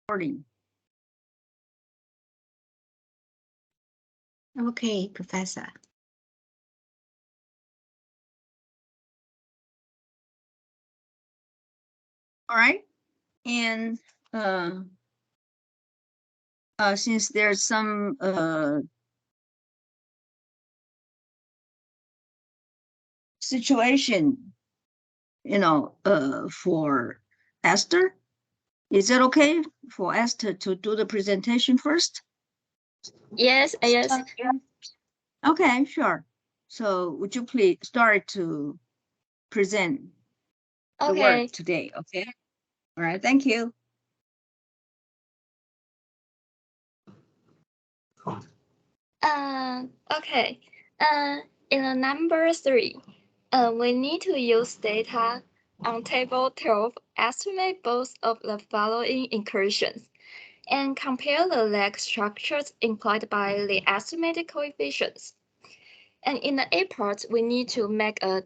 recording. Okay, Professor. All right. And since there's some situation, for Esther, is it okay for Esther to do the presentation first? Yes, yes. Okay, sure. So would you please start to present the Okay. work today? Okay. All right. Thank you. Okay. In the number 3, we need to use data on table 12, estimate both of the following incursions, and compare the lag structures implied by the estimated coefficients. And in the A part, we need to make a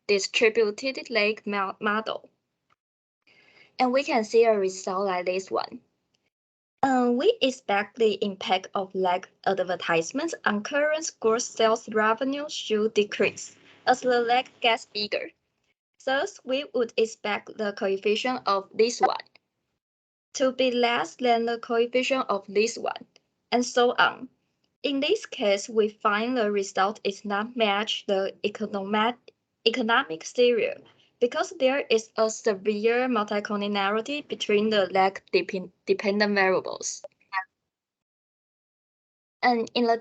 distributed lag model. And we can see a result like this one. We expect the impact of lag advertisements on current gross sales revenue should decrease as the lag gets bigger. Thus, we would expect the coefficient of this one to be less than the coefficient of this one, and so on. In this case, we find the result is not match the economic theory because there is a severe multicollinearity between the lag dependent variables. And in the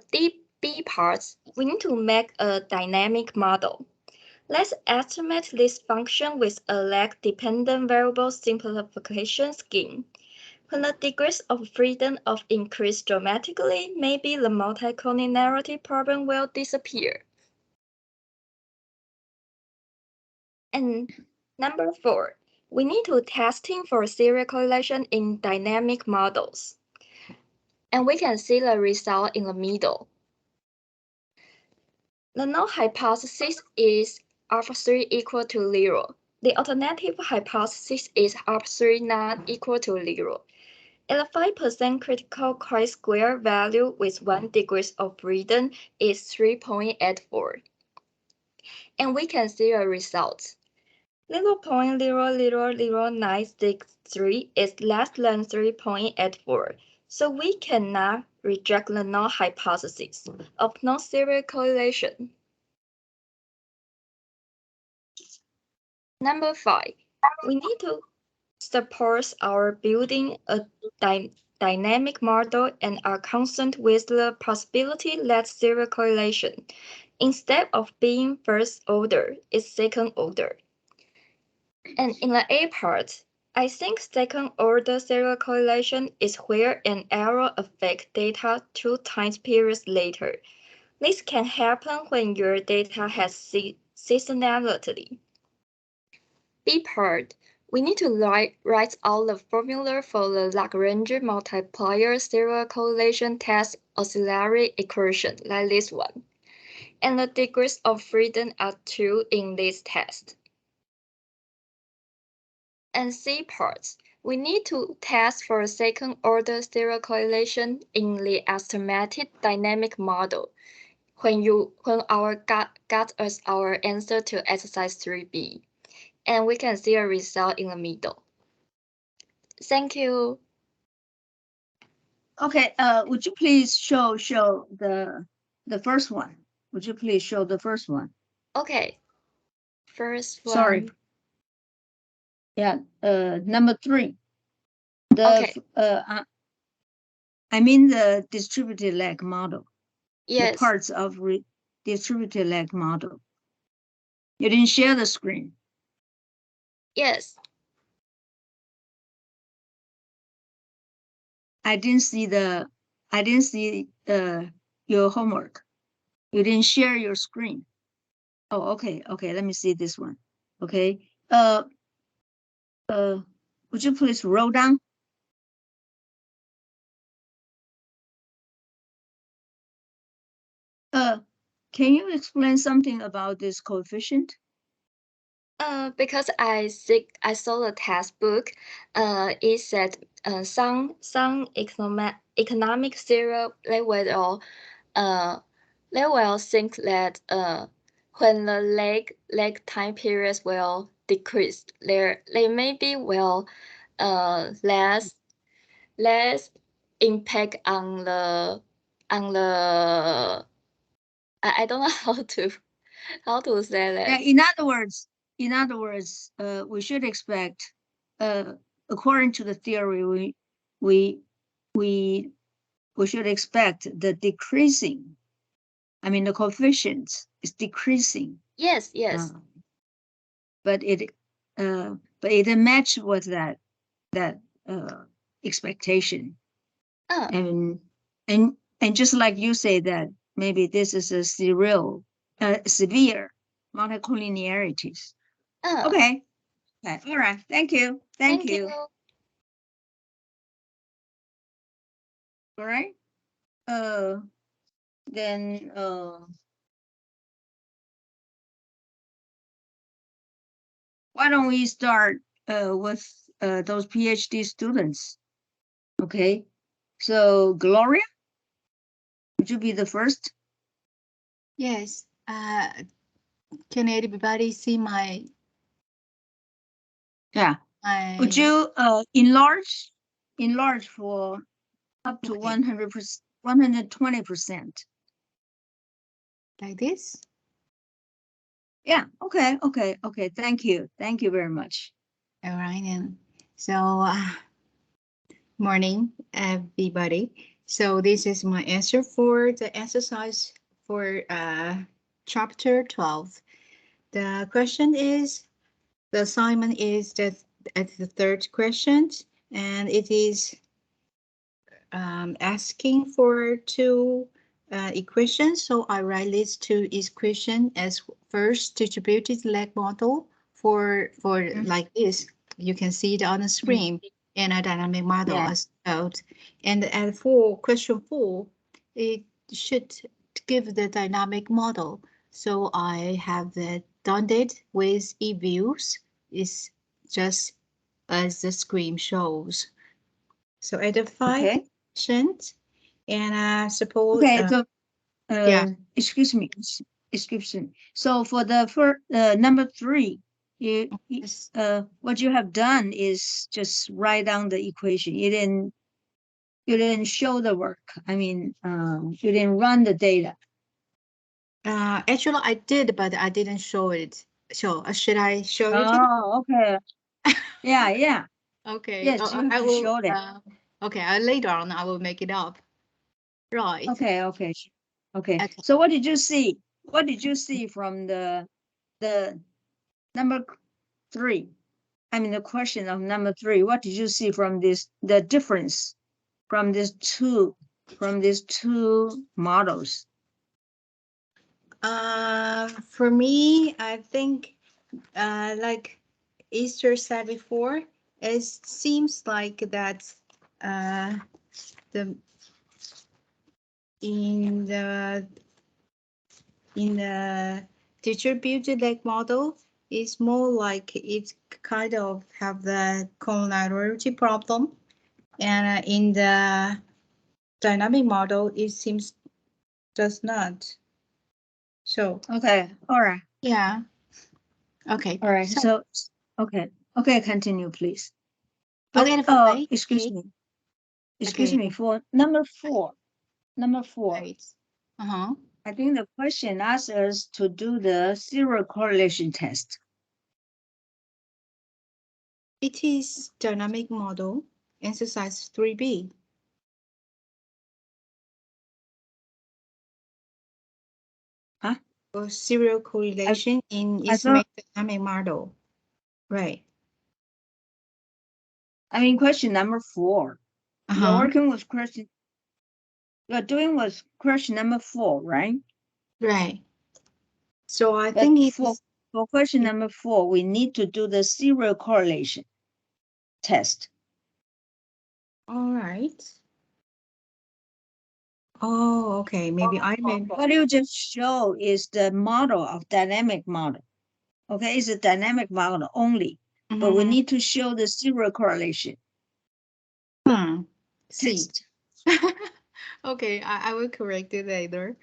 B parts, we need to make a dynamic model. Let's estimate this function with a lag-dependent variable simplification scheme. When the degrees of freedom of increase dramatically, maybe the multicollinearity problem will disappear. And number 4, we need to testing for serial correlation in dynamic models. And we can see the result in the middle. The null hypothesis is R3 equal to 0. The alternative hypothesis is R3 not equal to 0. And the 5% critical chi-square value with 1 degree of freedom is 3.84. And we can see the results. 0.0000963 is less than 3.84. So we cannot reject the null hypothesis of non-serial correlation. Number 5, we need to support our building a dynamic model and are concerned with the possibility that serial correlation, instead of being first order, is second order. And in the A part, I think second order serial correlation is where an error affects data 2 time periods later. This can happen when your data has seasonality. B part, we need to write out the formula for the Lagrange multiplier serial correlation test auxiliary equation like this one. And the degrees of freedom are 2 in this test. And C parts, we need to test for second order serial correlation in the estimated dynamic model when our got us our answer to exercise 3B. And we can see a result in the middle. Thank you. Okay. Would you please show the first one? Would you please show the first one? Okay. First one. Sorry. Yeah. Number 3. Okay. I mean the distributed lag model. Yes. The parts of distributed lag model. You didn't share the screen. Yes. I didn't see your homework. You didn't share your screen. Oh, okay. Okay, let me see this one. Okay. Would you please roll down? Can you explain something about this coefficient? Because I saw the textbook, it said some economic theory they will think that when the lag time periods will decrease, they maybe will less impact on the I don't know how to say that. Yeah, in other words, we should expect, according to the theory, we should expect the decreasing. I mean, the coefficient is decreasing. Yes. But it matched with that expectation. And just like you say that maybe this is a severe multicollinearities. Okay. All right. Thank you. Thank you. All right. Then why don't we start with those PhD students? Okay. So Gloria, would you be the first? Yes. Can everybody see my? Yeah. Would you enlarge for up to 100%, 120%? Like this? Yeah. Okay. Thank you. Thank you very much. All right. And so, morning, everybody. So this is my answer for the exercise for chapter 12. The question is, the assignment is that at the third question, and it is asking for two equations. So I write these two equations as first distributed lag model for like this. You can see it on the screen in a dynamic model as well. And for question 4, it should give the dynamic model. So I have done it with e-views. It's just as the screen shows. So at the 5 questions, and suppose. Okay, so excuse me. So for the first number 3, what you have done is just write down the equation. You didn't show the work. I mean, you didn't run the data. Actually, I did, but I didn't show it. So should I show it? Oh, okay. Yeah. Okay. Yes, you have to show that. Okay, later on I will make it up. Right. Okay. So what did you see? What did you see from the number 3? I mean, the question of number 3. What did you see from this? The difference from these two models? For me, I think, like Easter said before, it seems like that the in the distributed lag model is more like it kind of have the collinearity problem, and in the dynamic model it seems does not. So okay, all right, yeah, okay, all right. So okay, continue, please. Okay, excuse me. For number 4, right. I think the question asks us to do the zero correlation test. It is dynamic model, exercise 3B. Huh? Or serial correlation in estimated dynamic model. Right. I mean, question number 4. You're working with question. You're doing with question number 4, right? Right. So I think it's for question number 4, we need to do the serial correlation test. All right. Oh, okay. Maybe I made. What you just show is the model of dynamic model. Okay, it's a dynamic model only, but we need to show the serial correlation. C. Test. Okay, I will correct it later.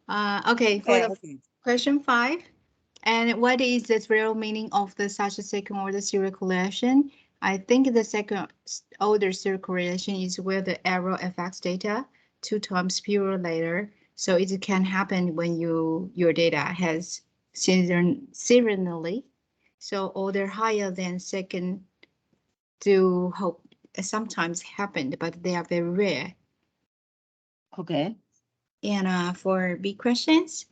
Okay, for the Okay. question 5. And what is the real meaning of the such a second order serial correlation? I think the second order serial correlation is where the error affects data 2 times pure later. So it can happen when your data has serially. So order higher than second do hope sometimes happened, but they are very rare. Okay. And for B questions,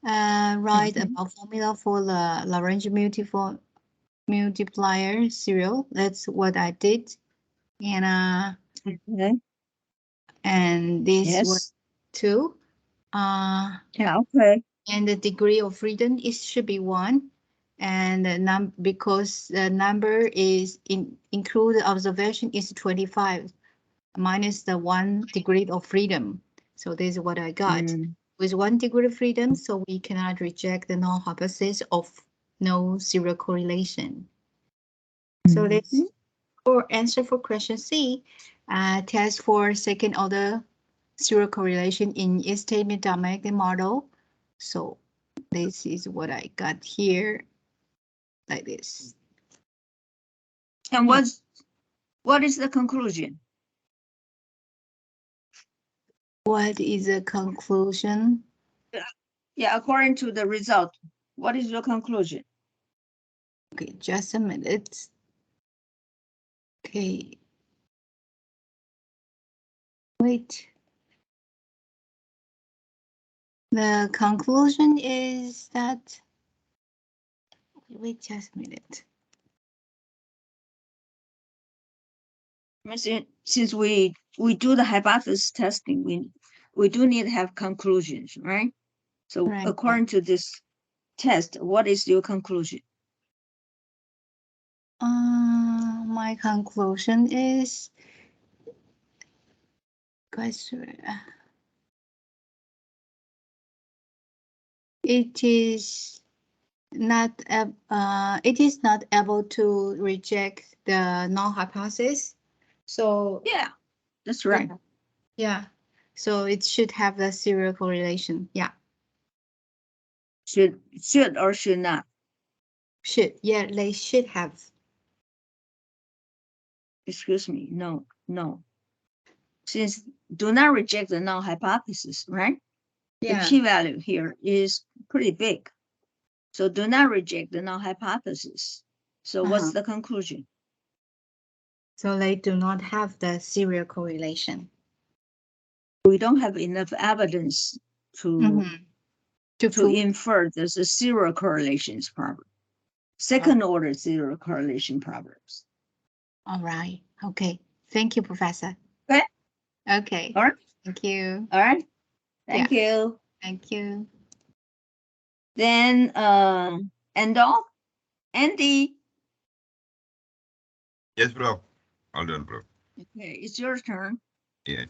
write about formula for the Lagrange multiplier serial. That's what I did. Okay. And this one Yes. too. Yeah. Okay. And the degree of freedom should be 1. And the because the number is include observation is 25 minus the 1 degree of freedom. So this is what I got. With 1 degree of freedom, so we cannot reject the null hypothesis of no zero correlation. So let's answer for question C. Test for second order zero correlation in estimate dynamic model. So this is what I got here, like this. And what is the conclusion? What is the conclusion? Yeah, according to the result, what is your conclusion? Okay, just a minute. Okay. Wait. The conclusion is that, wait just a minute. Since we do the hypothesis testing, we do need to have conclusions, right? So Right. according to this test, what is your conclusion? My conclusion is it is not able to reject the null hypothesis. So Yeah, that's right. Yeah. So it should have the serial correlation. Yeah. Should or should not? Should. Yeah, they should have. Excuse me. No. Since do not reject the null hypothesis, right? Yeah. The p-value here is pretty big. So do not reject the null hypothesis. So what's the conclusion? So they do not have the serial correlation. We don't have enough evidence to infer there's a zero correlations problem. Second order zero correlation problems. All right. Okay. Thank you, Professor. Okay. Okay. All right. Thank you. All right. Thank you. Thank you. Then Andy. Yes, bro. All done, bro. Okay, it's your turn. Yes.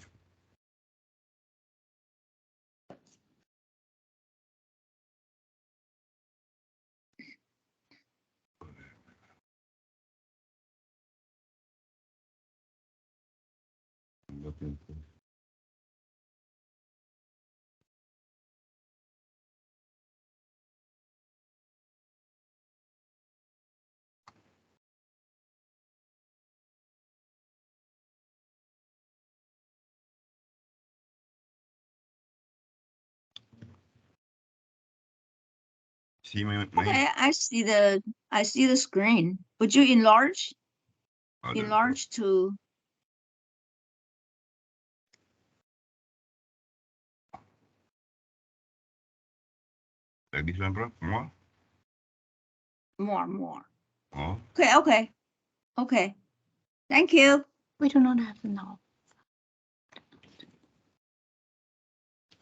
See my Okay, I see the screen. Would you enlarge? Enlarge to like this one, bro? More? more. Oh. Okay. Thank you. We do not have now.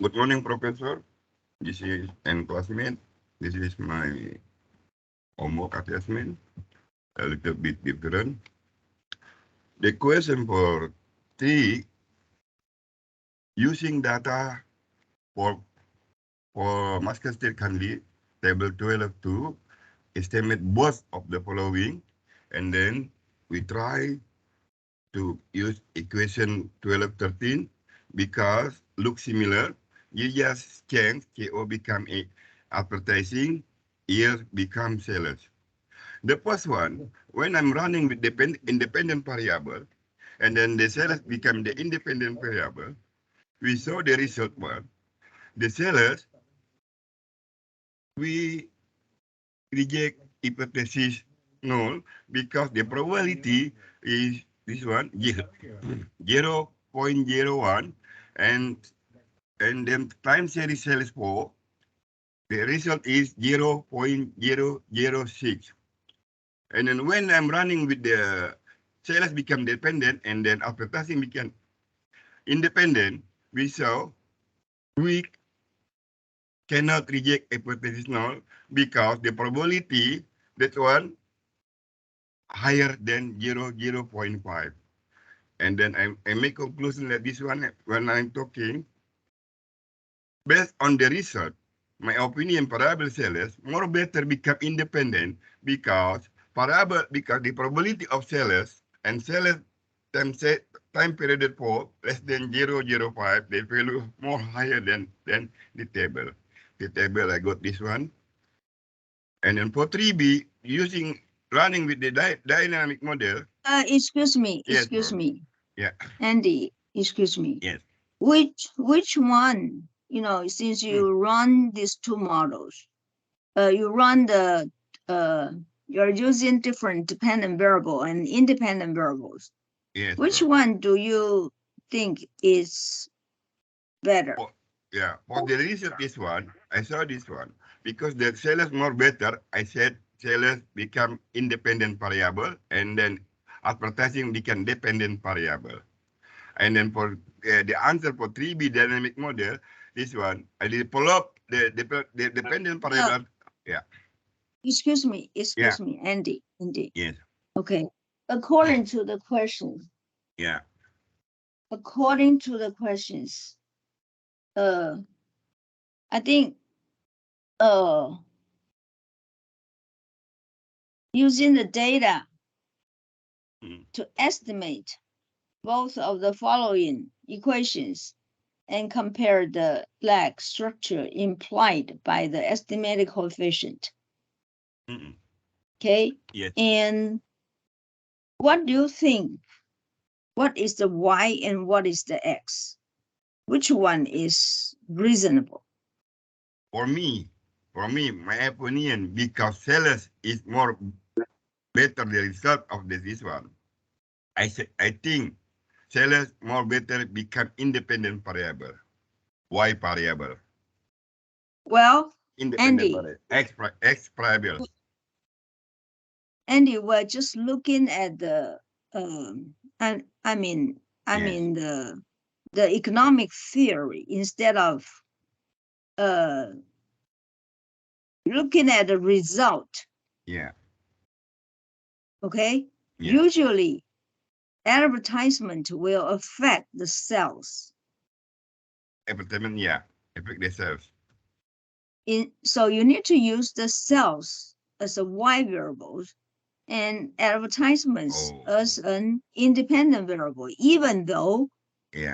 Good morning, Professor. This is and classmate. This is my homework assessment. A little bit different. The question for T, using data for Muscat State Candy, table 12 to estimate both of the following, and then we try to use equation 1213 because look similar. You just change KO become a advertising, year become sales. The first one, when I'm running with independent variable, and then the sales become the independent variable, we saw the result one. The sellers, we reject hypothesis null because the probability is this one, 0.01, and then time series sales 4, the result is 0.006. And then when I'm running with the sales become dependent and then advertising become independent, we saw we cannot reject hypothesis null because the probability that one higher than 0.5. And then I make conclusion that this one, when I'm talking, based on the result, my opinion, variable sellers more better become independent because because the probability of sellers and sellers time period for less than 0.05, they value more higher than the table. The table, I got this one. And then for 3B, using running with the dynamic model. Excuse me, Yes, excuse bro. me. Yeah. Andy, excuse me. Yes. Which one, you know, since you run these two models, you run you're using different dependent variable and independent variables. Yes, Which bro. one do you think is better? For the reason this one, I saw this one. Because the sellers more better, I said sellers become independent variable and then advertising become dependent variable. And then for the answer for 3B dynamic model, this one, I did pull up the dependent variable. Yeah. Excuse me, Yeah. Andy. Yes. Okay. According to the questions, Yeah. according to the questions, I think using the data to estimate both of the following equations and compare the lag structure implied by the estimated coefficient. Okay. Yes. And what do you think? What is the y and what is the x? Which one is reasonable? For me, my opinion, because sellers is more better the result of this one. I think sellers more better become independent variable. Y variable. Well, Independent Andy, variable. X variable. Andy, we're just looking at the I mean the economic theory instead of looking at the result. Yeah. Okay. Yeah. Usually advertisement will affect the sales. Advertisement, yeah. Affect the sales. So you need to use the sales as a y variable and advertisements as an independent variable, even though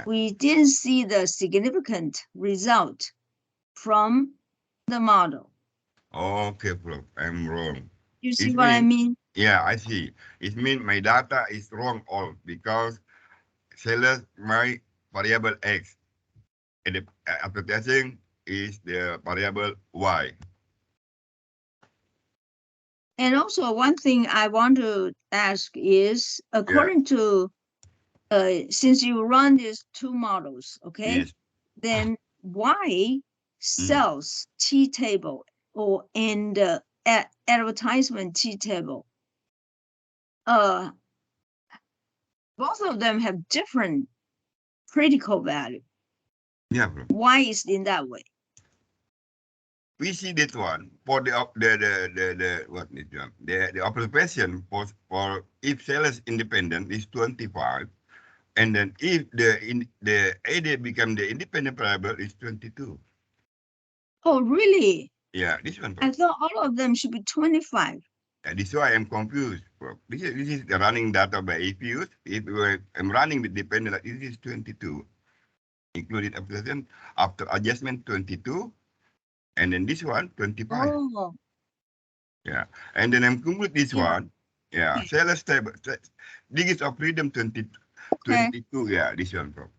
we didn't see the significant result from the model. Okay, bro. I'm wrong. You see what I mean? Yeah, I see. It means my data is wrong all because sellers my variable X and the advertising is the variable Y. And also one thing I want to ask is, according to, since you run these two models, okay, then why sales T table or and advertisement T table? Both of them have different critical value. Yeah, bro. Why is it in that way? We see that one for the what is the observation for if sellers independent is 25, and then if the AD become the independent variable is 22. Oh, really? Yeah, this one. I thought all of them should be 25. This is why I'm confused. Prof. This is the running data by APUs. I'm running with dependent, this is 22. Included after adjustment 22. And then this one, 25. Oh, Yeah. And then I'm complete this yeah. one. Yeah. Okay. Sales table. Degrees of freedom 20, Okay. 22. Yeah, this one, Prof.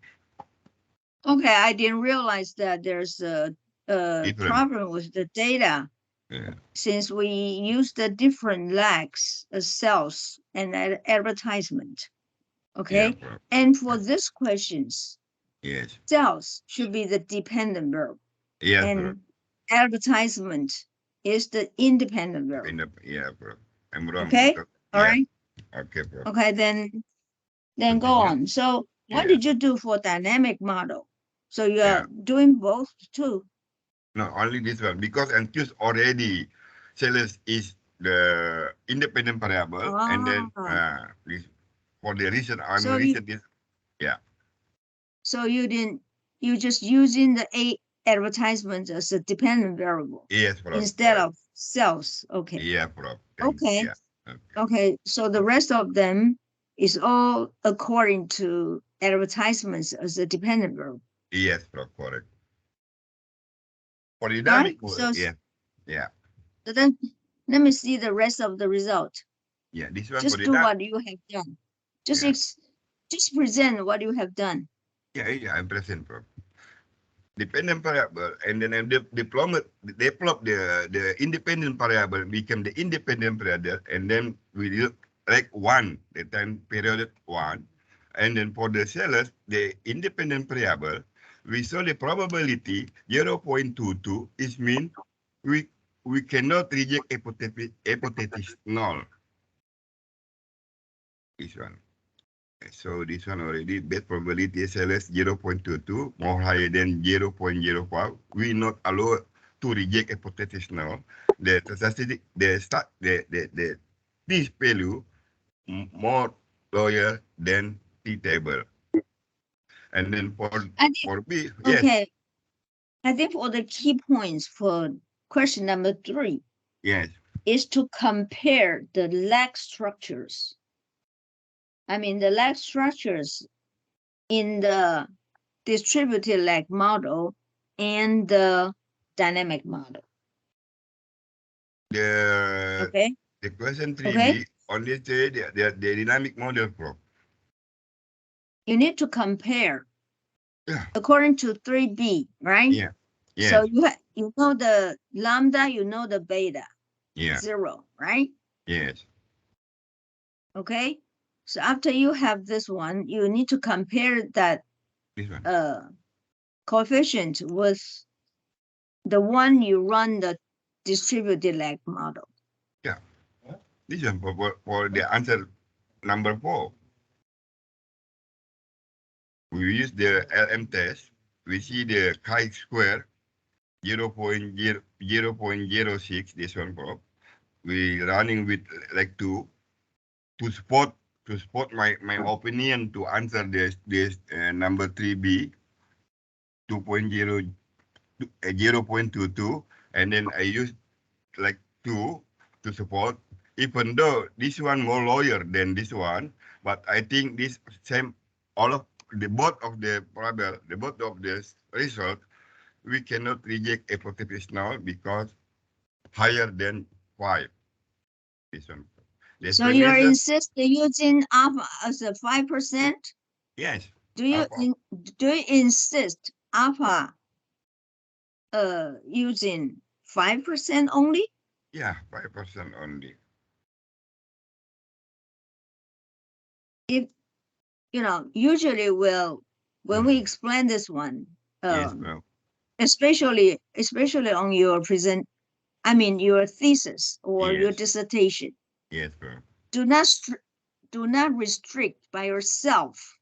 Okay, I didn't realize that there's a Different. problem with the data. Yeah. Since we use the different lags as sales and advertisement. Okay. Yeah, Prof. And for these questions, Yes. sales should be the dependent verb Yes, Prof. and advertisement is the independent verb. Yeah, Prof. I'm wrong. Okay. Because, All yeah. right. Okay, Prof. Okay, then go Continue. on. So what Yeah. did you do for dynamic model? So you Yeah. are doing both too. No, only this one. Because I'm choose already sales is the independent variable. And then this, for the reason I'm So reason this. Yeah. So you just using the advertisement as a dependent variable Yes, Prof. instead Correct. of sales. Okay. Yeah, Prof. Thank Okay. Yeah. Okay. Okay. So the rest of them is all according to advertisements as a dependent verb. Yes, Prof. Correct. For the All right. dynamic model, So, yeah. Yeah. so then let me see the rest of the result. Yeah. This one Just for the do what you have done. Just Yeah. just present what you have done. Yeah, I'm present, Prof. Dependent variable, and then I develop the independent variable become the independent variable, and then we look like one, the time period one, and then for the sellers, the independent variable, we saw the probability 0.22 is mean we cannot reject hypothesis null. This one. So this one already, best probability SLS 0.22, more higher than 0.05. We not allow to reject hypothesis now. The statistic, this value more lower than T table. And then for B, yes. Okay. I think for the key points for question number 3. Yes. Is to compare the lag structures. I mean, the lag structures in the distributed lag model and the dynamic model. Okay. The question 3B Okay. only say the dynamic model, Prof. You need to compare Yeah. according to 3B, right? Yeah. Yes. So you know the lambda, you know the beta. Yeah. 0, right? Yes. Okay. So after you have this one, you need to compare that This one. Coefficient with the one you run the distributed lag model. Yeah. This one for the answer number 4. We use the LM test. We see the chi-square 0.06. This one, Prof. We running with like to support my opinion to answer this number 3B 2.0 0.22, and then I use like 2 to support, even though this one more lower than this one, but I think this same, all of the both of the problem, the both of this result, we cannot reject hypothesis now because higher than 5. This one. The So you explanation- insist using alpha as a 5%? Yes. Do you insist alpha using 5% only? Yeah, 5% only. If usually when we explain this one, Yes, well, especially on your your thesis or your Yes. dissertation, yes, well, do not restrict by yourself.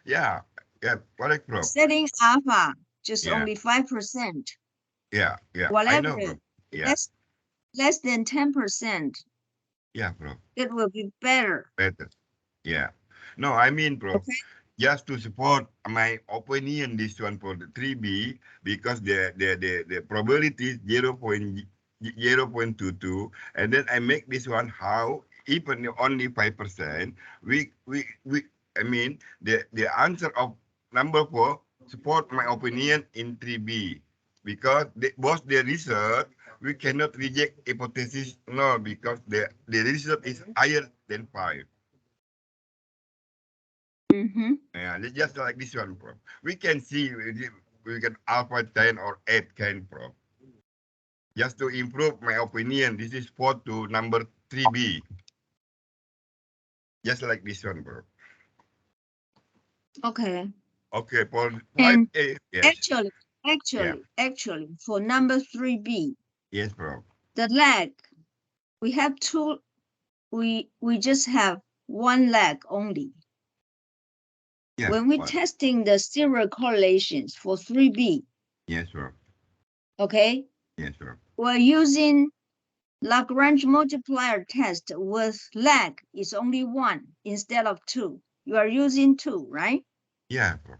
yeah, correct, bro. Setting alpha just Yeah. only 5%, Yeah, I whatever, know, bro. Yeah, less than 10%, yeah, bro. it will be better. Better. Yeah. No, I mean, bro, Okay. just to support my opinion, this one for the 3B, because the probability is 0.22, and then I make this one how even only 5%, I mean, the answer of number 4 support my opinion in 3B. Because both the research, we cannot reject hypothesis, no, because the research is higher than 5. Mm-hmm. Yeah, it's just like this one, bro. We can see we can alpha 10 or 8 kind, bro. Just to improve my opinion, this is 4 to number 3B. Just like this one, bro. Okay. Okay, for And 5A, yes. actually, for number 3B, Yes, bro. the lag, we have two, we just have one lag only. Yeah. When we're testing the serial correlations for 3B, Yes, bro. okay, Yes, bro. we're using Lagrange multiplier test with lag is only 1 instead of 2. You are using 2, right? Yeah, bro.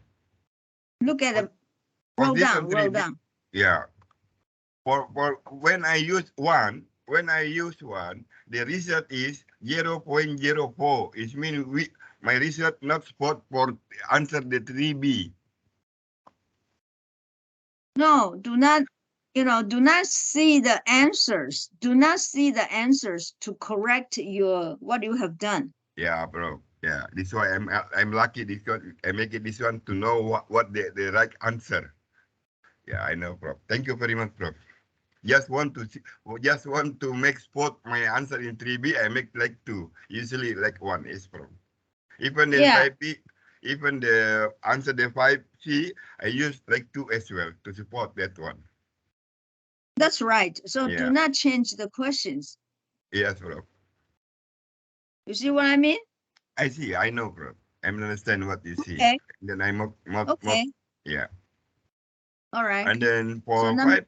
Look at the For roll this down, one, roll 3B, down. yeah. For when I use one, the result is 0.04. It means my result not spot for answer the 3B. No, do not, do not see the answers. Do not see the answers to correct what you have done. Yeah, bro. Yeah, this why I'm lucky. This one I make it this one to know what the right answer. Yeah, I know, bro. Thank you very much, bro. Just want to make spot my answer in 3B. I make like 2. Usually like 1 is, bro. Even in Yeah. 5B, even the answer the 5C, I use like 2 as well to support that one. That's right. So Yeah. do not change the questions. Yes, bro. You see what I mean? I see. I know, bro. I understand what you see. Okay. Then I'm Okay. yeah. All right. And then So for number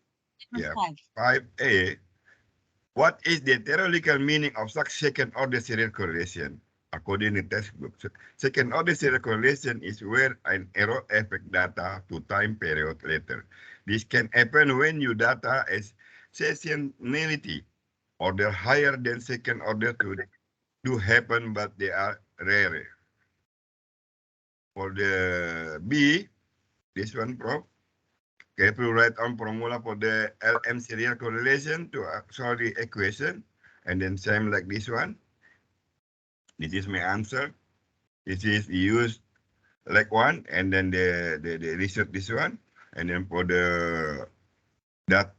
5A, what is the theoretical meaning of such second order serial correlation? According to textbook, second order serial correlation is where an error affect data to time period later. This can happen when your data is seasonality order higher than second order to do happen, but they are rare. For the B, this one, bro. Careful write on formula for the LM serial correlation to solve the equation. And then same like this one. This is my answer. This is used like one, and then the result this one. And then for the that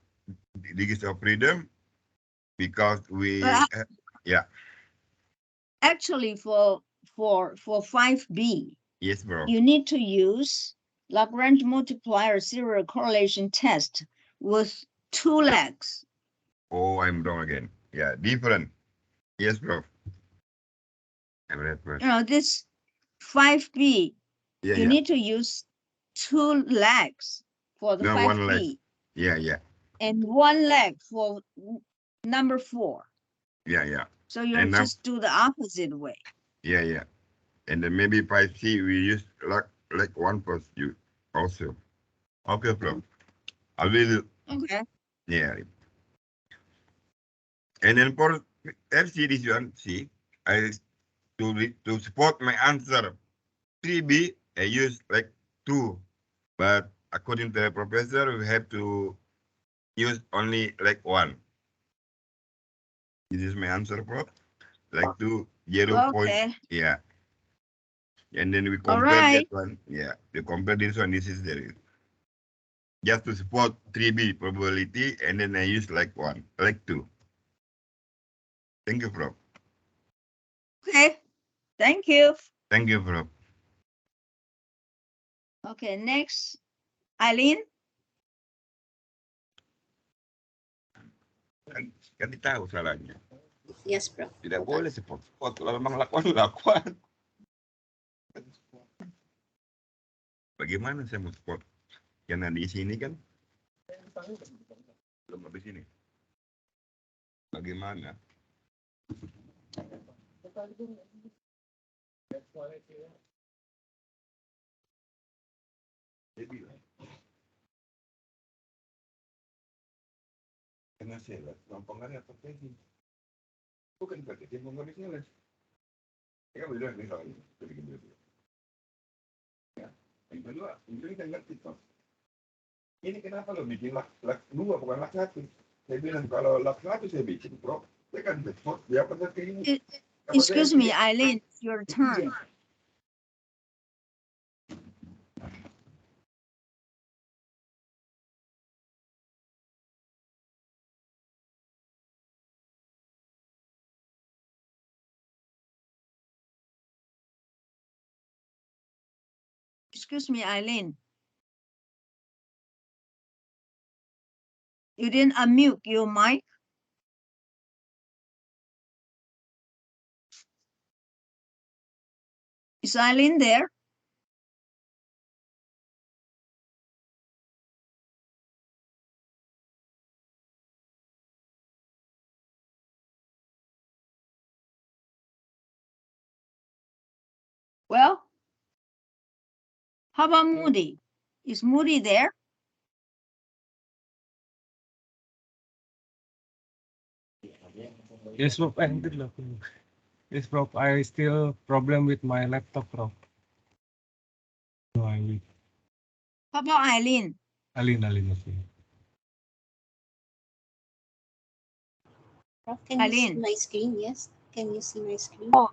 degrees of freedom, because yeah. Actually, for 5B, Yes, bro. you need to use Lagrange multiplier serial correlation test with 2 legs. Oh, I'm wrong again. Yeah, different. Yes, bro. I'm right, bro. This 5B, Yeah, you yeah. need to use 2 legs for the No, 5B. one leg. Yeah, yeah. And 1 leg for number 4. Yeah, yeah. So you And just do the opposite way. yeah, yeah. And then maybe 5C we use like one plus you also. Okay, bro. I will. Okay. Yeah. And then for FC this one, see, I to support my answer 3B, I use like 2. But according to the professor, we have to use only like 1. This is my answer, bro. Like 2, 0 point. Okay. Yeah. And then we All compare that right. one. Yeah. We compare this one. This is the just to support 3B probability. And then I use like 1, like 2. Thank you, bro. Okay. Thank you. Thank you, bro. Okay, next. Eileen? Kan tahu salahnya. Yes, bro. Tidak boleh spot-spot. Kalau memang lakukan. Bagaimana saya mau spot? Karena di sini kan belum habis ini. Bagaimana? Jadi, karena saya gampang apa sih? Bukan berarti dia mengkondisinya. Ya kan benar nih soalnya. Ya. Yang kedua, itu kita ngerti toh. Ini kenapa lo bikin lak dua bukan lak satu? Saya bilang kalau lak satu saya bikin, bro. Saya kan betul. Ya pada ini. Excuse me, Eileen, it's your turn. Excuse me, Eileen. You didn't unmute your mic. Is Eileen there? Well, how about Moody? Is Moody there? Yes, Prof. Yes, Prof. I still problem with my laptop, Prof. So I will. How about Eileen? Alin, okay. Prof, can you see Eileen. my screen? Yes. Can you see my screen? Oh,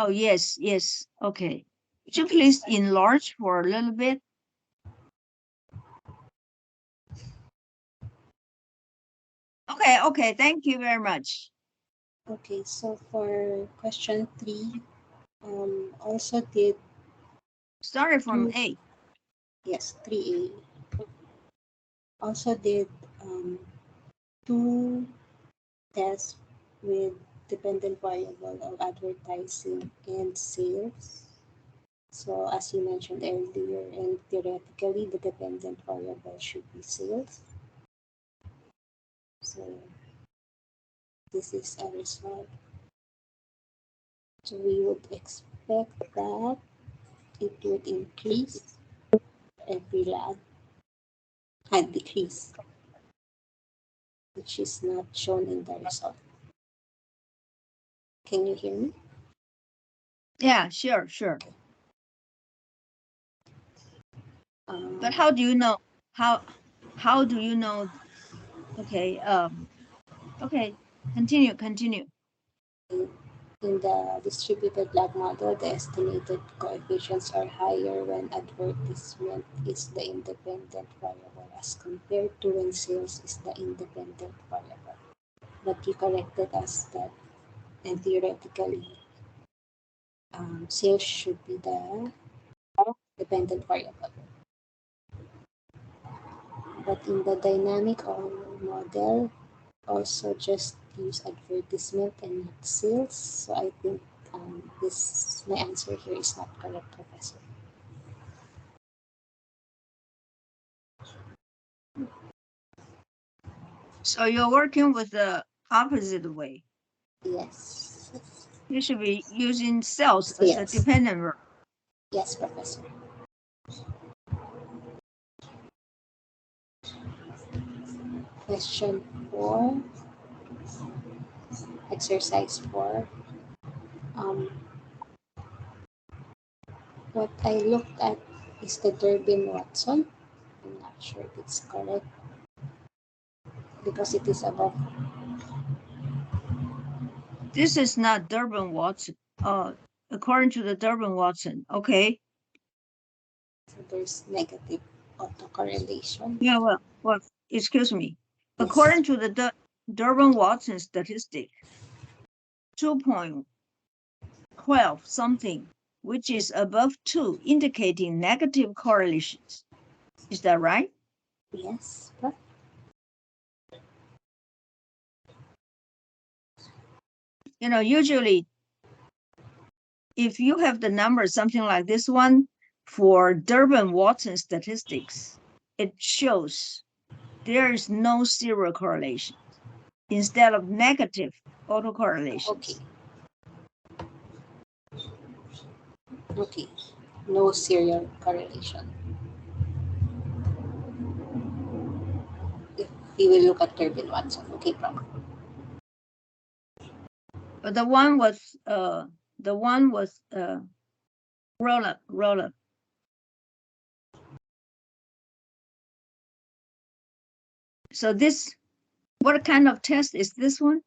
yes, yes. Okay. Would you please enlarge for a little bit? Okay. Thank you very much. Okay, so for question 3, also did Started from A. yes 3A. Also did 2 tests with dependent variable of advertising and sales. So as you mentioned earlier, and theoretically, the dependent variable should be sales. So this is our result. So we would expect that it would increase every lab and decrease, which is not shown in the result. Can you hear me? Yeah, sure. But how do you know? How do you know? Okay. Okay. Continue. In the distributed lag model, the estimated coefficients are higher when advertisement is the independent variable as compared to when sales is the independent variable. But you corrected us that, and theoretically, sales should be the dependent variable. But in the dynamic model, also just use advertisement and not sales. So I think my answer here is not correct, Professor. So you're working with the opposite way. Yes. You should be using sales as a Yes. dependent verb. Yes, Professor. Question 4, exercise 4. What I looked at is the Durbin-Watson. I'm not sure if it's correct because it is above. This is not Durbin-Watson. According to the Durbin-Watson. Okay. So there's negative autocorrelation. Yeah. Well. Excuse me. Yes. According to the Durbin-Watson statistic, 2.12 something, which is above 2, indicating negative correlations. Is that right? Yes. Usually, if you have the number something like this one for Durbin-Watson statistics, it shows there is no zero correlation instead of negative autocorrelations. Okay. No serial correlation. If we will look at Durbin-Watson. Okay, Prof. But the one was roll up. So this, what kind of test is this one?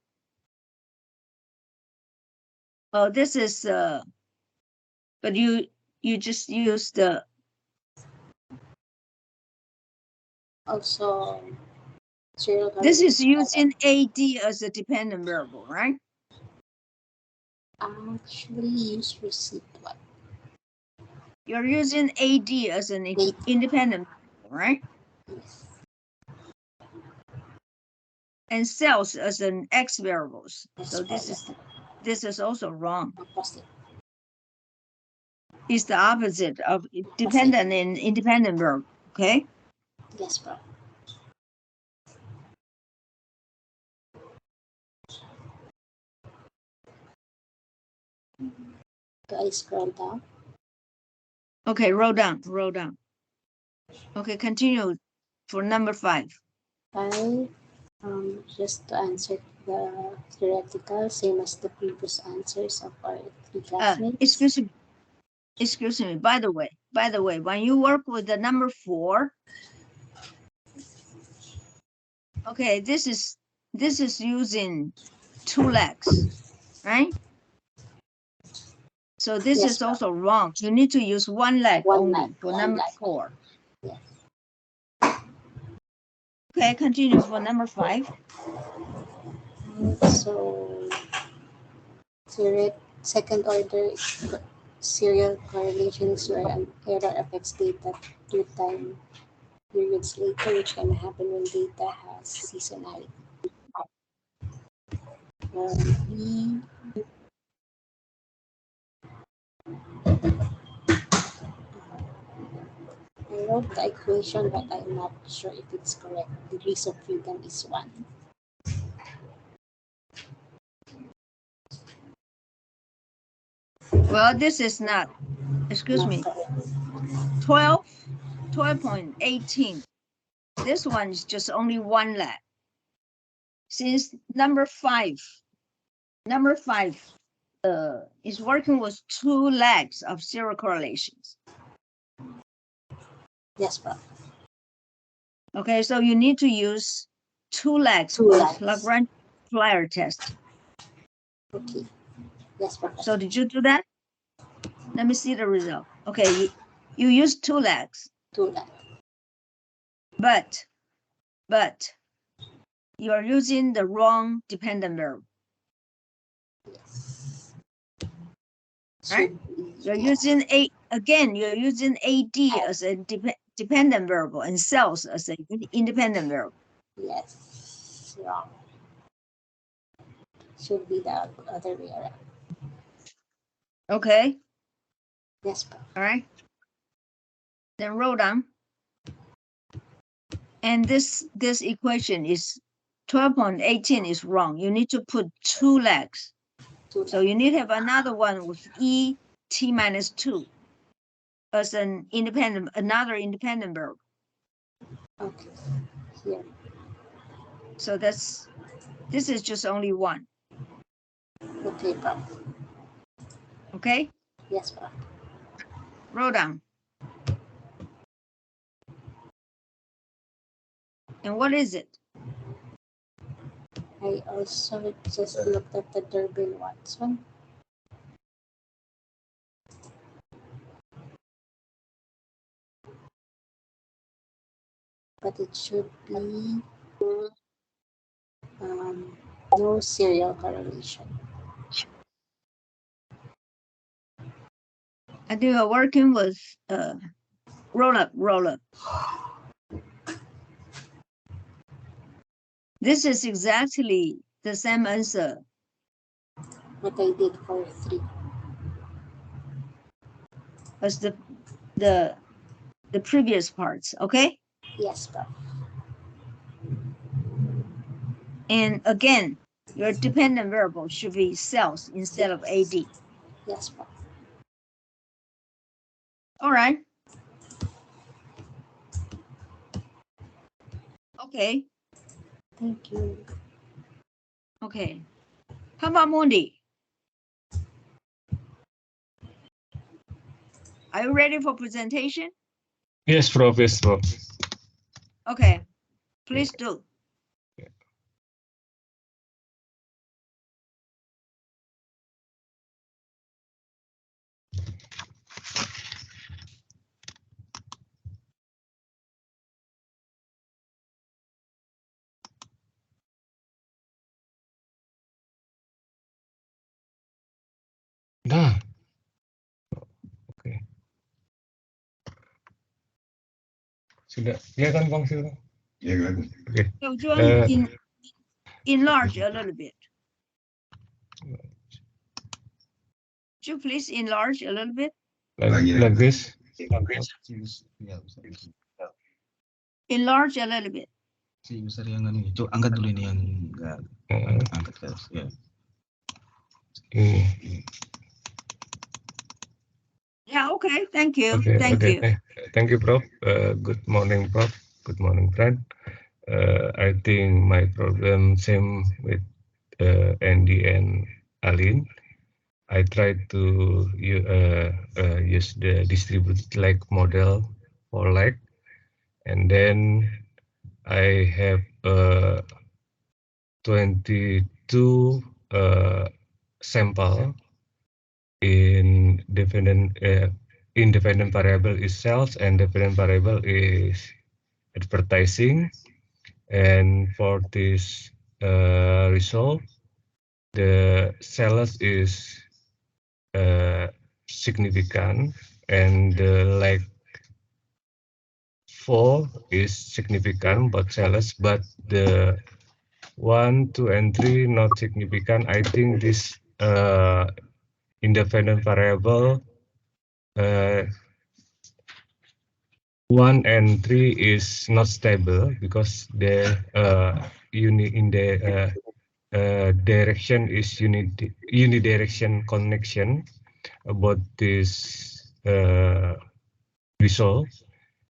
Oh, this is but you just use the Also, serial this is correlation. using AD as a dependent variable, right? Actually use receipt one. You're using AD as an independent variable, right? Yes. And sales as an X variables. That's So correct. this is also wrong. Opposite. It's the opposite of dependent and independent variable. Okay. Yes, bro. Do I scroll down? Okay, roll down. Okay, continue for number 5. 5. Just to answer the theoretical, same as the previous answers of our 3 classmates. Excuse me. By the way, when you work with the number 4, okay, this is using 2 legs, right? So this Yes, is also wrong. You need to use 1 leg only for number 4. Yes. Okay, continue for number 5. So, second order serial correlations where an error affects data 2 time periods later, which can happen when data has seasonality. We I wrote the equation, but I'm not sure if it's correct. Degrees of freedom is 1. Well, this is not, excuse Not me, correct. 12.18. This one is just only 1 leg. Since number 5 is working with 2 legs of serial correlations. Yes, bro. Okay, so you need to use 2 legs 2 with legs. Lagrange multiplier test. Okay. Yes, Professor. So did you do that? Let me see the result. Okay, you use 2 legs. 2 legs. But you are using the wrong dependent variable. Yes. Right? You're using you're using AD as a dependent variable and sales as an independent variable. Yes, wrong. Should be the other way around. Okay. Yes, bro. All right. Then roll down. And this equation is 12.18 is wrong. You need to put 2 legs. So you need to have another one with E t minus 2 as another independent variable. Okay. Here. So this is just only 1. Okay, bro. Okay. Yes, bro. Roll down. And what is it? I also just looked at the Durbin-Watson. But it should be no serial correlation. I think you're working with roll up. This is exactly the same answer. What I did for 3. As the previous parts, okay? Yes, bro. And again, your dependent variable should be sales instead of AD. Yes, bro. All right. Okay. Thank you. Okay. How about Mondi? Are you ready for presentation? Yes, Prof. Yes, Prof. Okay, please do. Nah. Oke. Sudah kelihatan Bang Silva? Ya kan. Oke. So John, Uh, enlarge a little bit. Could you please enlarge a little bit? like this. Enlarge a little bit. Si user yang anu, angkat dulu ini yang enggak angkat ke ya. Ini. Yeah, okay, thank you. Okay, Thank okay. you. Thank you, Prof. Good morning, Prof. Good morning, friend. I think my problem same with Andy and Aline. I tried to use the distributed lag model for lag, and then I have 22 sample in independent variable is sales and dependent variable is advertising. And for this result, the sales is significant and the like 4 is significant but sales, but the 1, 2, and 3 not significant. I think this independent variable 1 and 3 is not stable because the unit in the direction is unidirection connection about this result.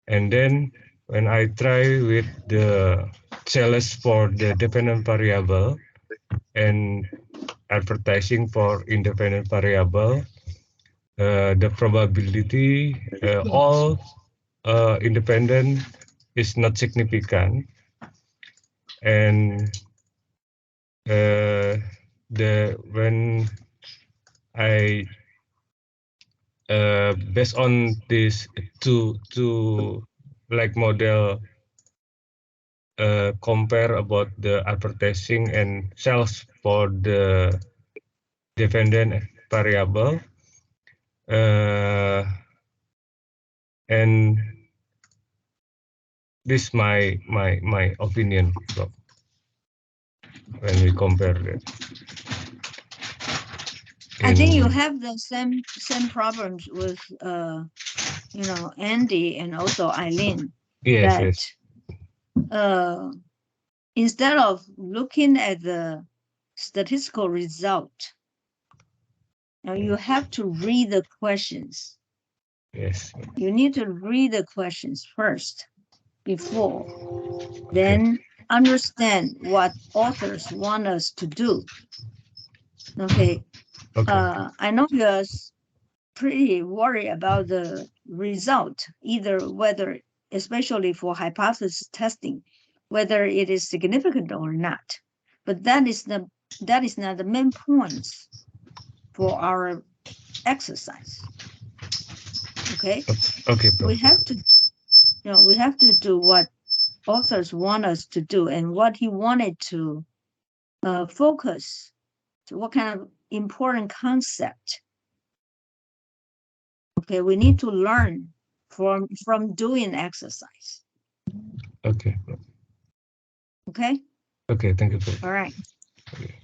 And then when I try with the sales for the dependent variable and advertising for independent variable, the probability all independent is not significant, and when I based on this two like model compare about the advertising and sales for the dependent variable, and this my opinion, Bob, when we compare it. I think you have the same problems with Andy and also Eileen. Yes, that yes. Instead of looking at the statistical result, now you have to read the questions. Yes. You need to read the questions first before, then understand what authors want us to do. Okay. I know you're pretty worried about the result, either whether, especially for hypothesis testing, whether it is significant or not. But that is not the main points for our exercise. Okay. Okay. We have to do what authors want us to do and what he wanted to focus to, what kind of important concept. Okay, we need to learn from doing exercise. Okay. Okay. Okay. Thank you. All right. Okay.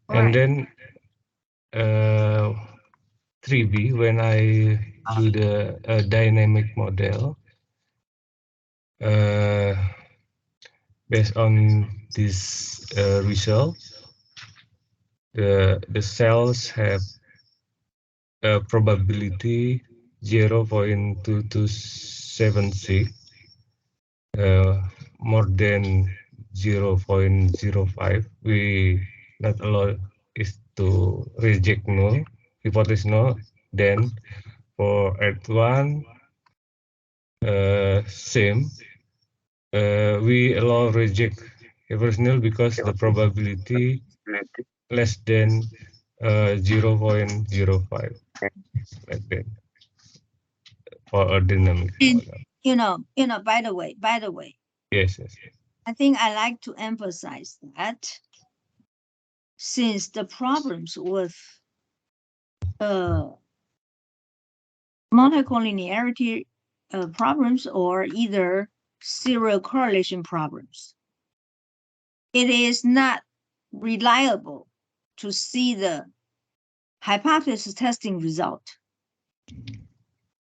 All And right. then 3B, when I do the dynamic model, based on this result, the cells have a probability 0.2276, more than 0.05. We not allow is to reject null, hypothesis null, Then for Earth 1, same. We allow reject irrational because the probability less than 0.05, like that, for a dynamic model. By the way, Yes. I think I like to emphasize that since the problems with multicollinearity problems or either serial correlation problems, it is not reliable to see the hypothesis testing result.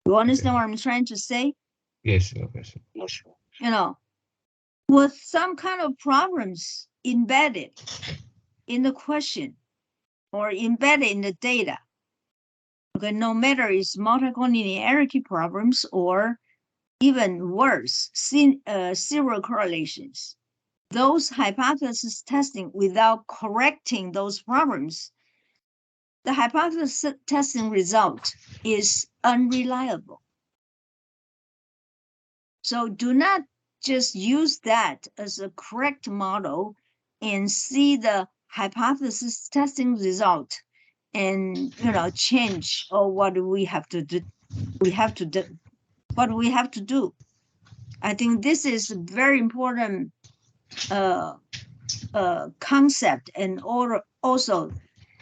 You understand what I'm trying to say? Yes. With some kind of problems embedded in the question or embedded in the data, okay, no matter it's multicollinearity problems or even worse, serial correlations, those hypothesis testing without correcting those problems, the hypothesis testing result is unreliable. So do not just use that as a correct model and see the hypothesis testing result and change or what we have to do. What we have to do. I think this is a very important concept, and also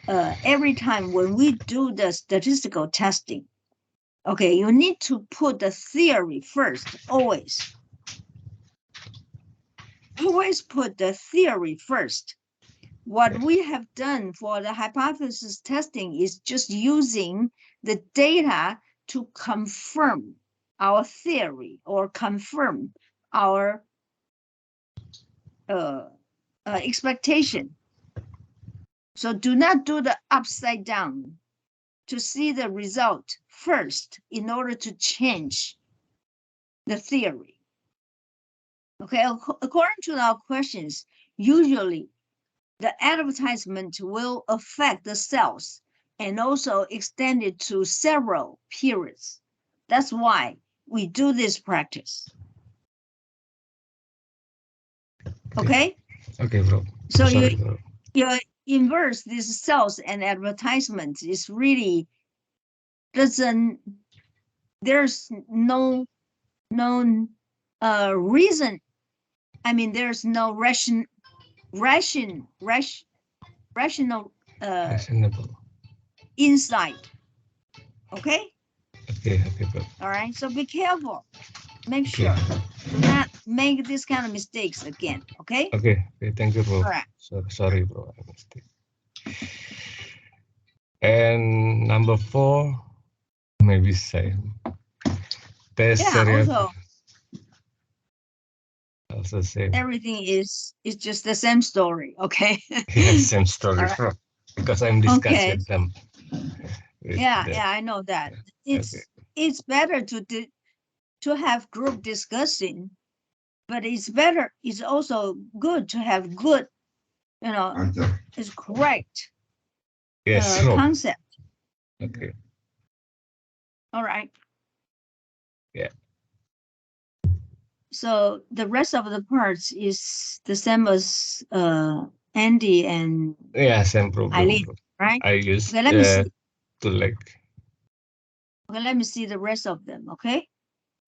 every time when we do the statistical testing, okay, you need to put the theory first, always. Always put the theory first. What we have done for the hypothesis testing is just using the data to confirm our theory or confirm our expectation. So do not do the upside down to see the result first in order to change the theory. Okay, according to our questions, usually the advertisement will affect the sales and also extend it to several periods. That's why we do this practice. Okay? Okay, bro. So Sorry, you inverse this sales and advertisement is really there's no reason. I mean, there's no rational reasonable insight. Okay? Okay, bro. All right. So be careful. Make sure do not make this kind of mistakes again. Okay? Okay, thank you, bro. All right. Sorry, bro. I missed it. And number 4, maybe same. Test also same. Everything is just the same story. Okay. Yes, same story, Right. bro. Because I'm discussing them. Yeah, I know that. It's better to have group discussing, but it's also good to have good, is correct concept. Okay. All right. Yeah. So the rest of the parts is the same as Andy and same problem. Eileen, right? I use let me see. to like. Okay, let me see the rest of them. Okay.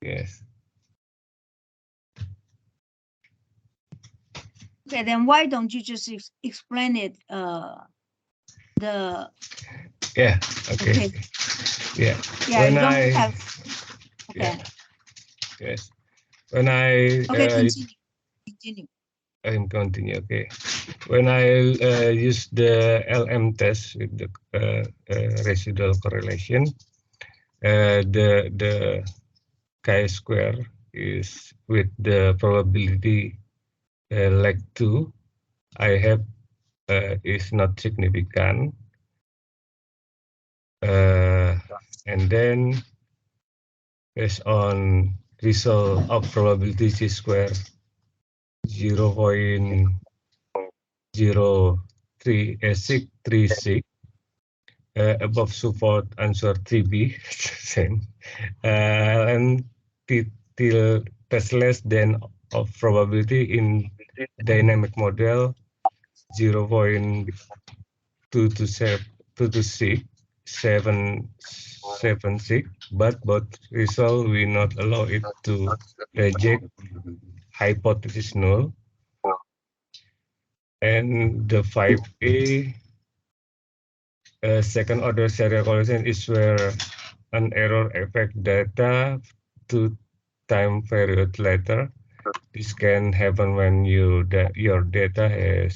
Yes. Okay, then why don't you just explain it? Yeah. Okay. Yeah. When you don't have. Okay. Yes. When I. Okay, continue. I'm continue. Okay. When I use the LM test with the residual correlation, the chi-square is with the probability like 2 I have is not significant, and then based on result of probability chi-square 0.03636, above support answer 3B, same. And till test less than of probability in dynamic model 0.226, but both result will not allow it to reject hypothesis null. And the 5A second order serial correlation is where an error affect data to time period later. This can happen when your data has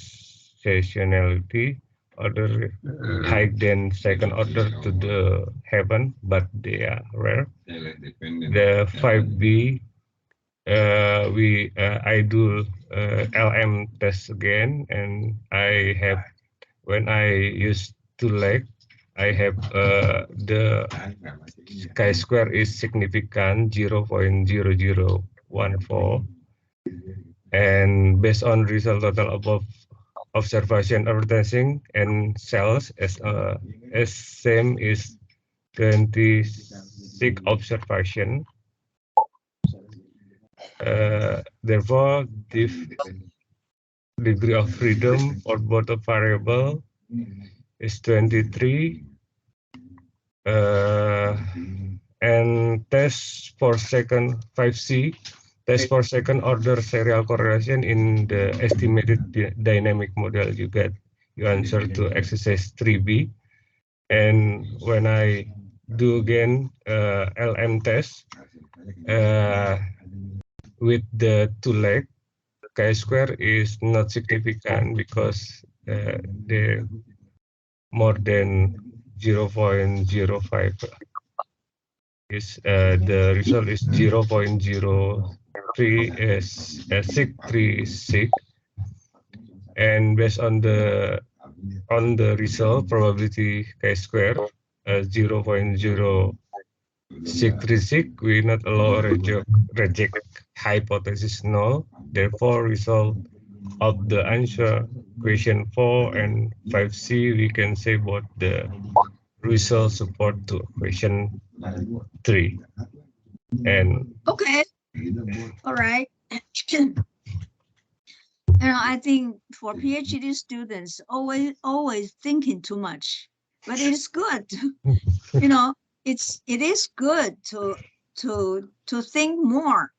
seasonality order high than second order to the heaven, but they are rare. The 5B, I do LM test again, and I have when I use to leg, I have the chi-square is significant 0.0014, and based on result total above observation advertising and sales as same is 26 observation. Therefore, the degree of freedom for both the variable is 23. And test for second 5C, test for second order serial correlation in the estimated dynamic model. You answer to exercise 3B. And when I do again LM test with the two leg, chi-square is not significant because the more than 0.05 is the result is 0.0636, and based on the result probability chi-square 0.0636, we not allow reject hypothesis null. Therefore, result of the answer question 4 and 5C, we can say both the result support to question 3. And Okay. All right. I think for PhD students, always thinking too much, but it is good. It is good to think more,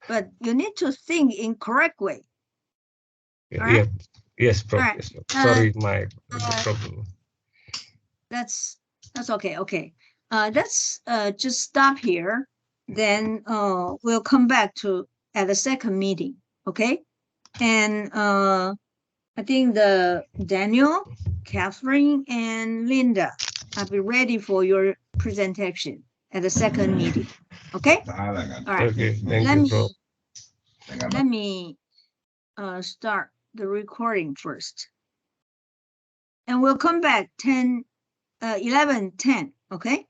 but you need to think in correct way. All right? Yes, Prof. All right. Yes, Prof. Sorry, my problem. That's okay. Okay. Let's just stop here. Then we'll come back at the second meeting. Okay. And I think the Daniel, Catherine, and Linda, I'll be ready for your presentation at the second meeting. Okay? All right. Okay, thank you, Prof. Let me start the recording first. And we'll come back 11:10, okay?